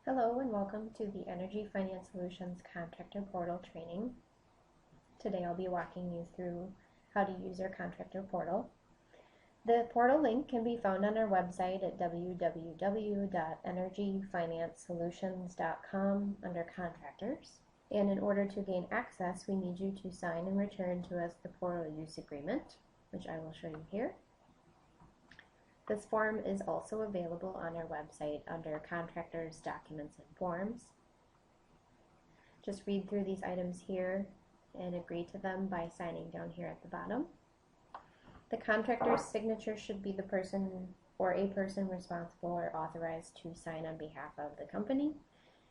Hello and welcome to the Energy Finance Solutions Contractor Portal training. Today I'll be walking you through how to use our Contractor Portal. The portal link can be found on our website at www.energyfinancesolutions.com under Contractors. And in order to gain access, we need you to sign and return to us the portal use agreement, which I will show you here. This form is also available on our website under Contractors, Documents, and Forms. Just read through these items here and agree to them by signing down here at the bottom. The contractor's signature should be the person or a person responsible or authorized to sign on behalf of the company,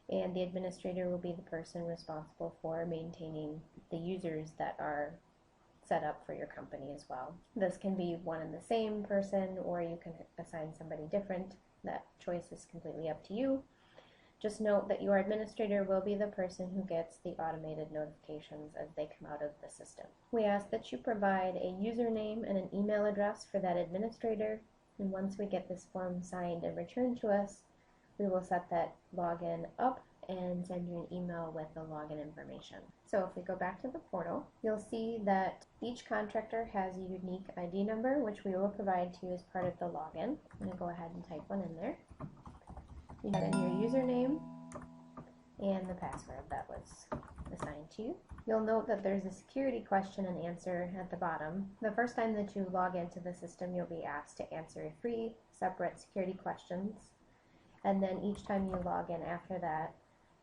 and the administrator will be the person responsible for maintaining the users that are set up for your company as well. This can be one and the same person, or you can assign somebody different. That choice is completely up to you. Just note that your administrator will be the person who gets the automated notifications as they come out of the system. We ask that you provide a username and an email address for that administrator, and once we get this form signed and returned to us, we will set that login up and send you an email with the login information. So if we go back to the portal, you'll see that each contractor has a unique ID number, which we will provide to you as part of the login. I'm going to go ahead and type one in there. You have in your username and the password that was assigned to you. You'll note that there's a security question and answer at the bottom. The first time that you log into the system, you'll be asked to answer 3 separate security questions, and then each time you log in after that,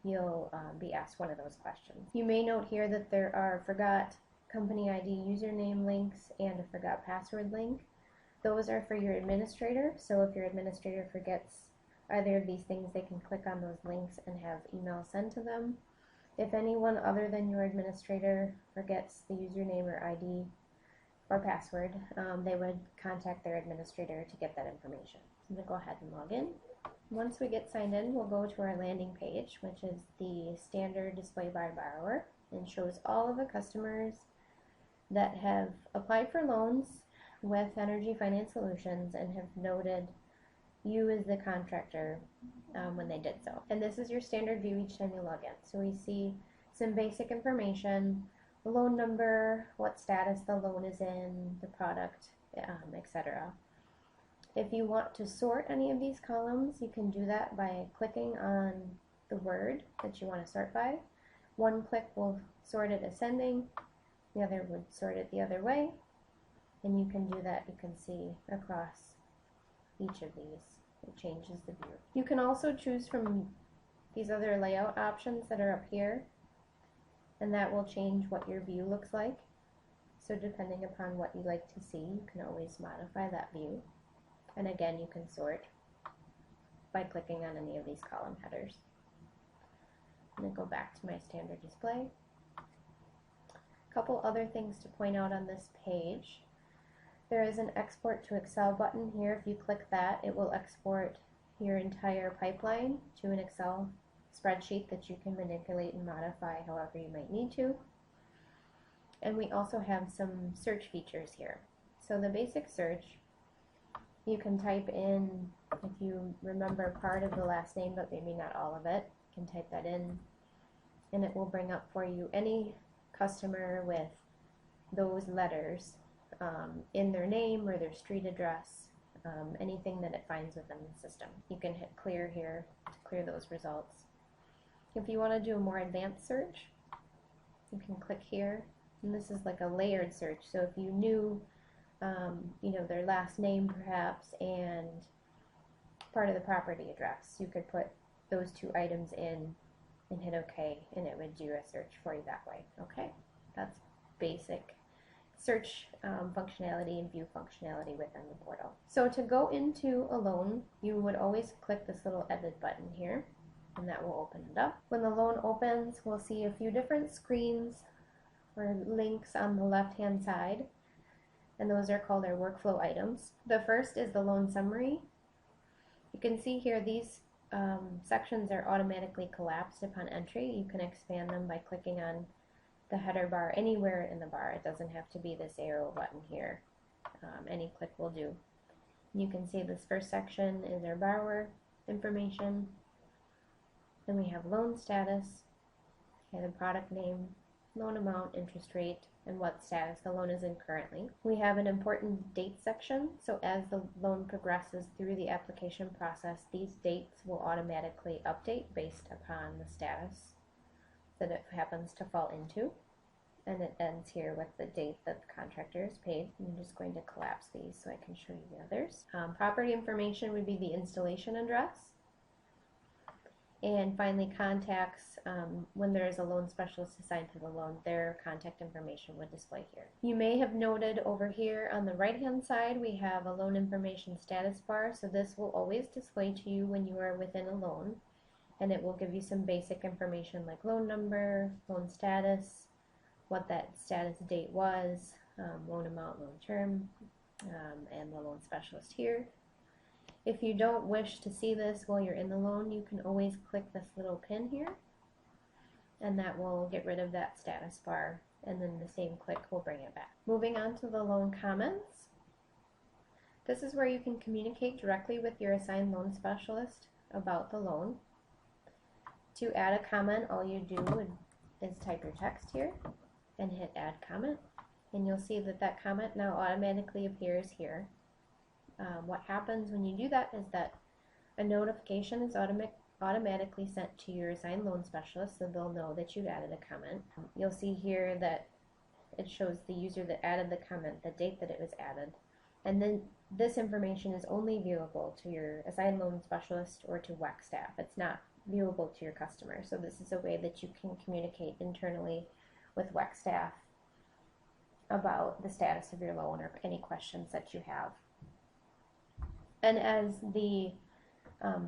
you'll be asked one of those questions. You may note here that there are forgot company ID username links and a forgot password link. Those are for your administrator, so if your administrator forgets either of these things, they can click on those links and have email sent to them. If anyone other than your administrator forgets the username or ID or password, they would contact their administrator to get that information. So I'm going to go ahead and log in. Once we get signed in, we'll go to our landing page, which is the standard display by borrower, and shows all of the customers that have applied for loans with Energy Finance Solutions and have noted you as the contractor when they did so. And this is your standard view each time you log in. So we see some basic information, the loan number, what status the loan is in, the product, etc. If you want to sort any of these columns, you can do that by clicking on the word that you want to sort by. One click will sort it ascending, the other would sort it the other way, and you can do that, you can see, across each of these. It changes the view. You can also choose from these other layout options that are up here, and that will change what your view looks like. So depending upon what you like to see, you can always modify that view. And again, you can sort by clicking on any of these column headers. I'm going to go back to my standard display. A couple other things to point out on this page. There is an export to Excel button here. If you click that, it will export your entire pipeline to an Excel spreadsheet that you can manipulate and modify however you might need to. And we also have some search features here. So the basic search, you can type in, if you remember part of the last name but maybe not all of it, you can type that in and it will bring up for you any customer with those letters in their name or their street address, anything that it finds within the system. You can hit clear here to clear those results. If you want to do a more advanced search, you can click here, and this is like a layered search. So if you knew their last name perhaps and part of the property address, you could put those 2 items in and hit OK, and it would do a search for you that way. Okay, that's basic search functionality and view functionality within the portal. So to go into a loan, you would always click this little edit button here, and that will open it up. When the loan opens, we'll see a few different screens or links on the left-hand side, and those are called our workflow items. The first is the loan summary. You can see here these sections are automatically collapsed upon entry. You can expand them by clicking on the header bar anywhere in the bar. It doesn't have to be this arrow button here. Any click will do. You can see this first section is our borrower information. Then we have loan status, okay, the product name, loan amount, interest rate, and what status the loan is in currently. We have an important date section, so as the loan progresses through the application process, these dates will automatically update based upon the status that it happens to fall into. And it ends here with the date that the contractor is paid. I'm just going to collapse these so I can show you the others. Property information would be the installation address. And finally, contacts, when there is a loan specialist assigned to the loan, their contact information would display here. You may have noted over here on the right-hand side, we have a loan information status bar. So this will always display to you when you are within a loan. And it will give you some basic information like loan number, loan status, what that status date was, loan amount, loan term, and the loan specialist here. If you don't wish to see this while you're in the loan, you can always click this little pin here, and that will get rid of that status bar, and then the same click will bring it back. Moving on to the loan comments. This is where you can communicate directly with your assigned loan specialist about the loan. To add a comment, all you do is type your text here and hit add comment, and you'll see that that comment now automatically appears here. What happens when you do that is that a notification is automatically sent to your assigned loan specialist, so they'll know that you've added a comment. You'll see here that it shows the user that added the comment, the date that it was added, and then this information is only viewable to your assigned loan specialist or to WEC staff. It's not viewable to your customer, so this is a way that you can communicate internally with WEC staff about the status of your loan or any questions that you have. And as the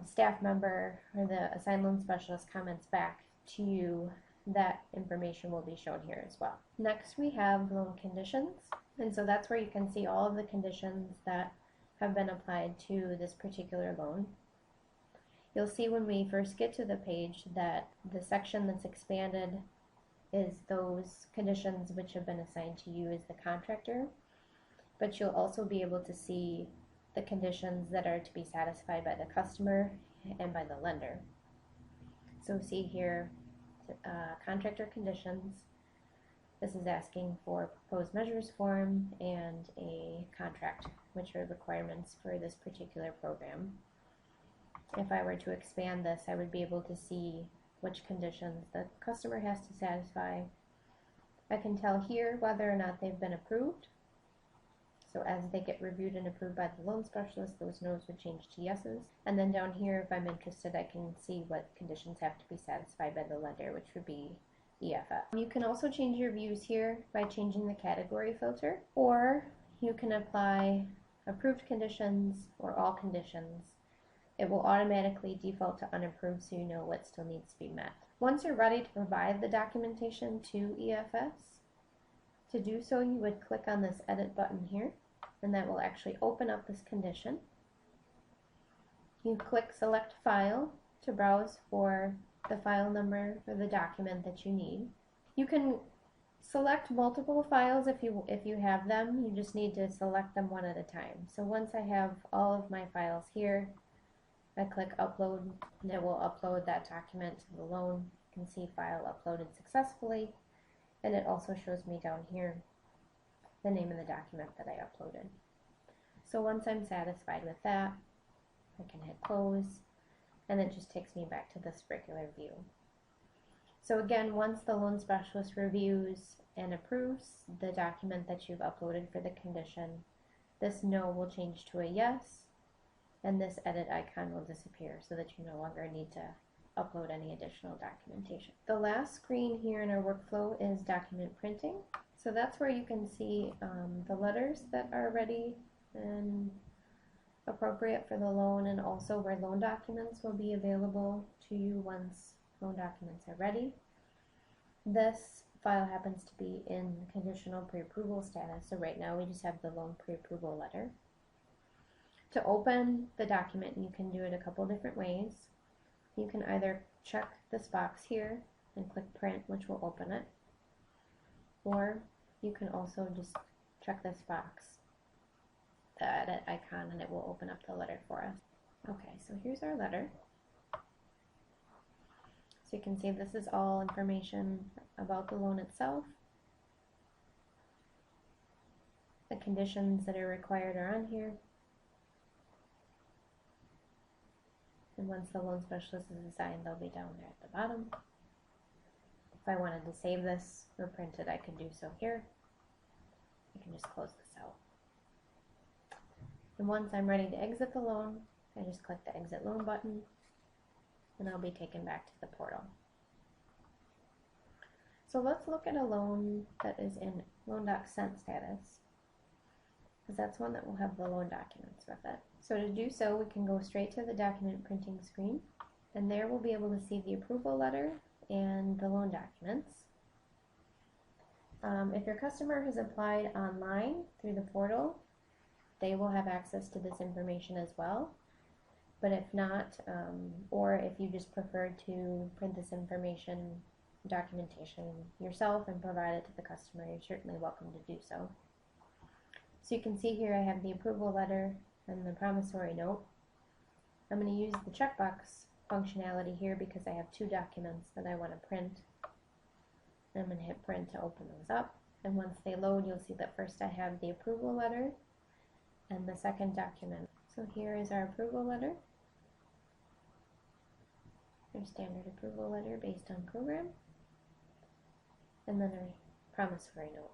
staff member or the assigned loan specialist comments back to you, that information will be shown here as well. Next we have loan conditions, and so that's where you can see all of the conditions that have been applied to this particular loan. You'll see when we first get to the page that the section that's expanded is those conditions which have been assigned to you as the contractor, but you'll also be able to see the conditions that are to be satisfied by the customer and by the lender. So see here, contractor conditions. This is asking for proposed measures form and a contract, which are requirements for this particular program. If I were to expand this, I would be able to see which conditions the customer has to satisfy. I can tell here whether or not they've been approved. So as they get reviewed and approved by the loan specialist, those no's would change to yeses. And then down here, if I'm interested, I can see what conditions have to be satisfied by the lender, which would be EFF. You can also change your views here by changing the category filter, or you can apply approved conditions or all conditions. It will automatically default to unapproved, so you know what still needs to be met. Once you're ready to provide the documentation to EFS, to do so you would click on this edit button here, and that will actually open up this condition. You click select file to browse for the file number for the document that you need. You can select multiple files if you have them. You just need to select them one at a time. So once I have all of my files here, I click upload, and it will upload that document to the loan. You can see file uploaded successfully, and it also shows me down here the name of the document that I uploaded. So once I'm satisfied with that, I can hit close, and it just takes me back to this regular view. So again, once the loan specialist reviews and approves the document that you've uploaded for the condition, this no will change to a yes, and this edit icon will disappear so that you no longer need to upload any additional documentation. The last screen here in our workflow is document printing. So that's where you can see the letters that are ready and appropriate for the loan, and also where loan documents will be available to you once loan documents are ready. This file happens to be in conditional pre-approval status, so right now we just have the loan pre-approval letter. To open the document, you can do it a couple different ways. You can either check this box here and click print, which will open it, or you can also just check this box, the edit icon, and it will open up the letter for us. Okay, so here's our letter. So you can see this is all information about the loan itself. The conditions that are required are on here. And once the loan specialist is assigned, they'll be down there at the bottom. If I wanted to save this or print it, I could do so here. I can just close this out. And once I'm ready to exit the loan, I just click the Exit Loan button, and I'll be taken back to the portal. So let's look at a loan that is in Loan Doc Sent status, because that's one that will have the loan documents with it. So to do so, we can go straight to the document printing screen, and there we'll be able to see the approval letter and the loan documents. If your customer has applied online through the portal, they will have access to this information as well. But if not, or if you just prefer to print this information, documentation yourself and provide it to the customer, you're certainly welcome to do so. So you can see here I have the approval letter and the promissory note. I'm going to use the checkbox functionality here because I have two documents that I want to print. I'm going to hit print to open those up, and once they load, you'll see that first I have the approval letter and the second document. So here is our approval letter, our standard approval letter based on program, and then our promissory note.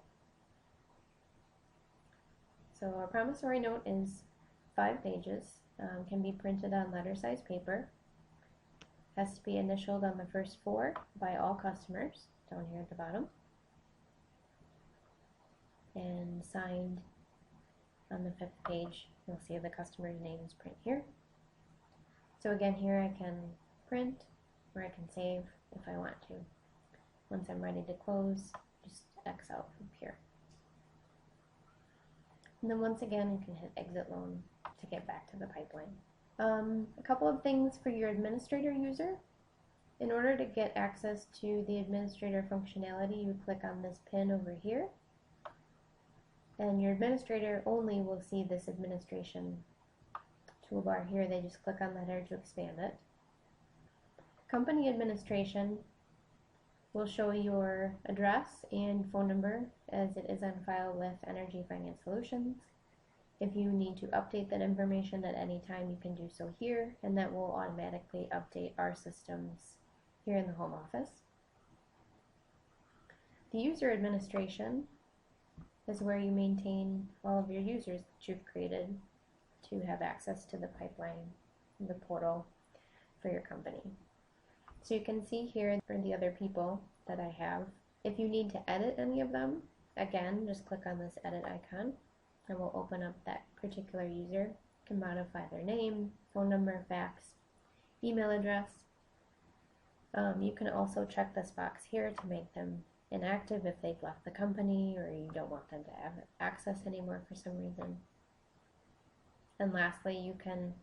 So our promissory note is 5 pages, can be printed on letter size paper, has to be initialed on the first 4 by all customers, down here at the bottom, and signed on the 5th page. You'll see the customer's name is print here. So again, here I can print or I can save if I want to. Once I'm ready to close, just X out from here. And then once again, you can hit Exit Loan to get back to the pipeline. A couple of things for your administrator user. In order to get access to the administrator functionality, you click on this pin over here, and your administrator only will see this administration toolbar here. They just click on that header to expand it. Company administration will show your address and phone number as it is on file with Energy Finance Solutions. If you need to update that information at any time, you can do so here, and that will automatically update our systems here in the home office. The user administration is where you maintain all of your users that you've created to have access to the pipeline, the portal for your company. So you can see here for the other people that I have, if you need to edit any of them, again, just click on this edit icon and we'll open up that particular user. You can modify their name, phone number, fax, email address. You can also check this box here to make them inactive if they've left the company or you don't want them to have access anymore for some reason. And lastly, you can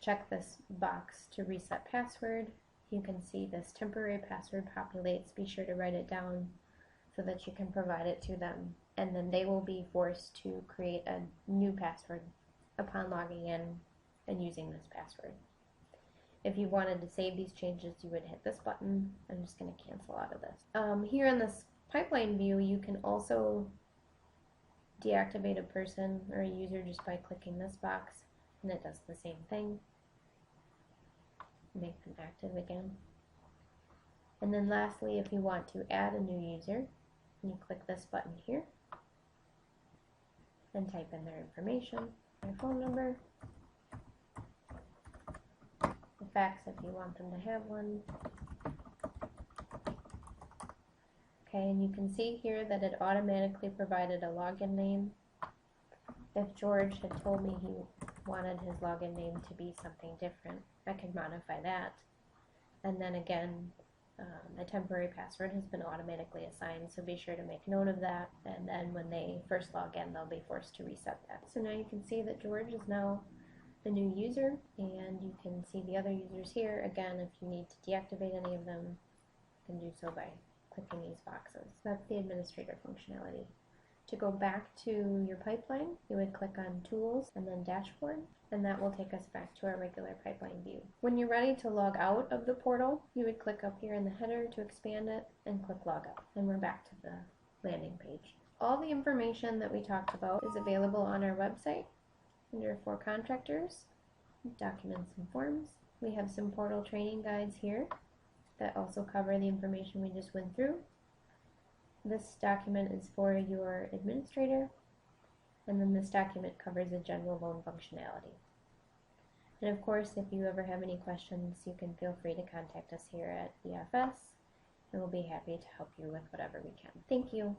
check this box to reset password. You can see this temporary password populates. Be sure to write it down so that you can provide it to them, and then they will be forced to create a new password upon logging in and using this password. If you wanted to save these changes, you would hit this button. I'm just going to cancel out of this. Here in this pipeline view, you can also deactivate a person or a user just by clicking this box, and it does the same thing. Make them active again. And then lastly, if you want to add a new user, you click this button here and type in their information, their phone number, the fax if you want them to have one. Okay, and you can see here that it automatically provided a login name. If George had told me he wanted his login name to be something different, I could modify that. And then again, a temporary password has been automatically assigned, so be sure to make note of that, and then when they first log in, they'll be forced to reset that. So now you can see that George is now the new user, and you can see the other users here. Again, if you need to deactivate any of them, you can do so by clicking these boxes. So that's the administrator functionality. To go back to your pipeline, you would click on Tools and then Dashboard, and that will take us back to our regular pipeline view. When you're ready to log out of the portal, you would click up here in the header to expand it and click Log Out, and we're back to the landing page. All the information that we talked about is available on our website under For Contractors, Documents and Forms. We have some portal training guides here that also cover the information we just went through. This document is for your administrator, and then this document covers the general loan functionality. And of course, if you ever have any questions, you can feel free to contact us here at EFS, and we'll be happy to help you with whatever we can. Thank you.